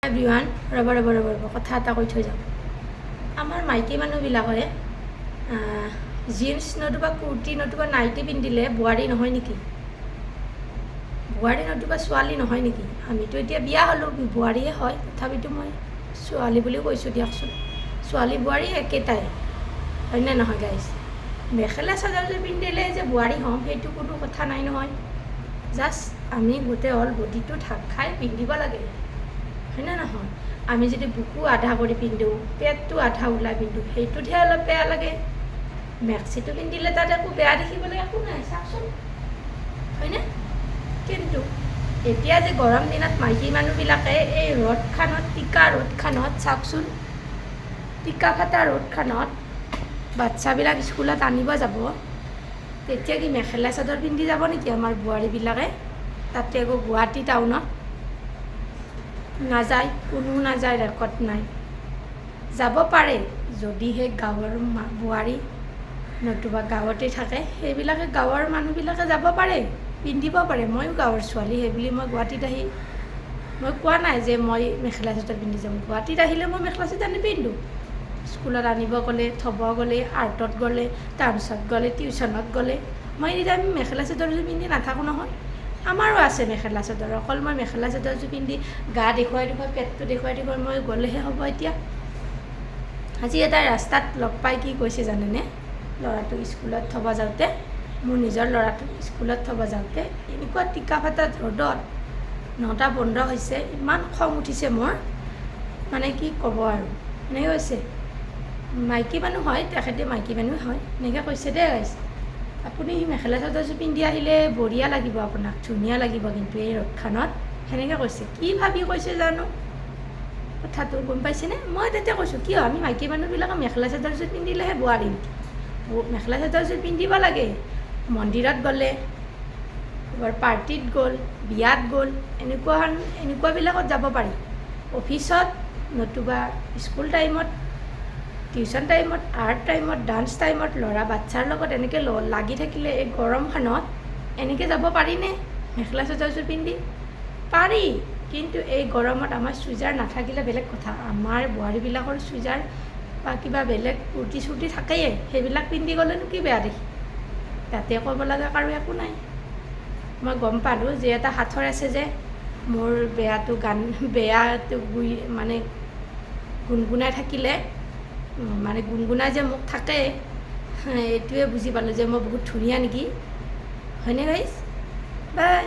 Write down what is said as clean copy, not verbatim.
Everyone ৰ'ব কথা এটা কৈ থৈ যাওঁ। আমাৰ মাইকী মানুহবিলাকে জিন্স নতুবা কুৰ্তি নতুবা নাইটি পিন্ধিলে বোৱাৰী নহয় নেকি? বোৱাৰী নতুবা ছোৱালী নহয় নেকি? আমিতো এতিয়া বিয়া হ'লোঁ, বোৱাৰীয়ে হয়, তথাপিতো মই ছোৱালী বুলি কৈছোঁ দিয়কচোন। ছোৱালী বোৱাৰী একেটাই হয়নে নহয় গাইজ? মেখেলা চাদৰ যে পিন্ধিলে যে বোৱাৰী হ'ম সেইটো কোনো কথা নাই নহয়। জাষ্ট আমি গোটেই অল বডিটো ঢাক খাই পিন্ধিব লাগে হয়নে নহয়? আমি যদি বুকু আধা কৰি পিন্ধোঁ, পেটটো আধা ওলাই পিন্ধোঁ, সেইটোতহে অলপ বেয়া লাগে। মেক্সিটো পিন্ধিলে তাত একো বেয়া দেখিবলৈ একো নাই চাওকচোন, হয়নে? কিন্তু এতিয়া যে গৰম দিনত মাইকী মানুহবিলাকে এই ৰ'দখনত টিকা ৰ'দখনত চাওকচোন, টিকা ফটা ৰ'দখনত বাচ্ছাবিলাক স্কুলত আনিব যাব, তেতিয়া কি মেখেলা চাদৰ পিন্ধি যাব নেকি আমাৰ বোৱাৰীবিলাকে? তাতে আকৌ গুৱাহাটী টাউনত নাযায়, কোনো নাযায়, ৰেকৰ্ড নাই। যাব পাৰে যদিহে গাঁৱৰ বোৱাৰী নতুবা গাঁৱতে থাকে, সেইবিলাকে গাঁৱৰ মানুহবিলাকে যাব পাৰে, পিন্ধিব পাৰে। ময়ো গাঁৱৰ ছোৱালী, সেইবুলি মই গুৱাহাটীত আহি মই কোৱা নাই যে মই মেখেলা চাদৰ পিন্ধি যাম। গুৱাহাটীত আহিলে মই মেখেলা চাদৰ নিপিন্ধোঁ। স্কুলত আনিব গ'লে, থ'ব গ'লে, আৰ্টত গ'লে, ডান্সত গ'লে, টিউশ্যনত গ'লে মই এনিটাইম মেখেলা চাদৰযোৰ পিন্ধি নাথাকোঁ নহয়। আমাৰো আছে মেখেলা চাদৰ, অকল মই মেখেলা চাদৰযোৰ পিন্ধি গা দেখুৱাই পেটটো দেখুৱাই মই গ'লেহে হ'ব। এতিয়া আজি এটা ৰাস্তাত লগ পাই কি কৈছে জানেনে? ল'ৰাটোক স্কুলত থ'ব যাওঁতে, মোৰ নিজৰ ল'ৰাটোক স্কুলত থ'ব যাওঁতে এনেকুৱা টিকা ফটাত ৰ'দত 9:15 হৈছে, ইমান খং উঠিছে মোৰ, মানে কি ক'ব আৰু। এনেকৈ কৈছে, মাইকী মানুহ হয়, তেখেতে মাইকী মানুহ হয়, এনেকৈ কৈছে দেই গাইছে। আপুনি মেখেলা চাদৰযোৰ পিন্ধি আহিলে বঢ়িয়া লাগিব, আপোনাক ধুনীয়া লাগিব, কিন্তু এই ৰ'দখনত সেনেকৈ কৈছে। কি ভাবি কৈছে জানো কথাটো, গম পাইছেনে? মই তেতিয়া কৈছোঁ, কিয় আমি মাইকী মানুহবিলাকে মেখেলা চাদৰযোৰ পিন্ধিলেহে বোৱাৰী? মেখেলা চাদৰযোৰ পিন্ধিব লাগে। মন্দিৰত গ'লে, ক'ৰবাৰ পাৰ্টিত গ'ল, বিয়াত গ'ল, এনেকুৱাবিলাকত যাব পাৰি। অফিচত নতুবা স্কুল টাইমত, টিউশ্যন টাইমত, আৰ্ট টাইমত, ডান্স টাইমত ল'ৰা বাচ্ছাৰ লগত এনেকৈ লাগি থাকিলে এই গৰমখনত এনেকৈ যাব পাৰিনে মেখেলা চাদৰযোৰ পিন্ধি? পাৰি, কিন্তু এই গৰমত আমাৰ চুইজাৰ নাথাকিলে বেলেগ কথা। আমাৰ বোৱাৰীবিলাকৰ চুইজাৰ বা কিবা বেলেগ কুৰ্তি চুৰ্তি থাকেই, সেইবিলাক পিন্ধি গ'লেনো কি বেয়া দেখি? তাতে ক'ব লগা কাৰো একো নাই। মই গম পালোঁ যে এটা সাঁথৰ আছে যে মোৰ বেয়াটো মানে গুণগুণাই থাকিলে, মানে গুণগুণাই যে মোক থাকে, এইটোৱে বুজি পালোঁ যে মই বহুত ধুনীয়া নেকি, হয়নে গাইজ? বাই।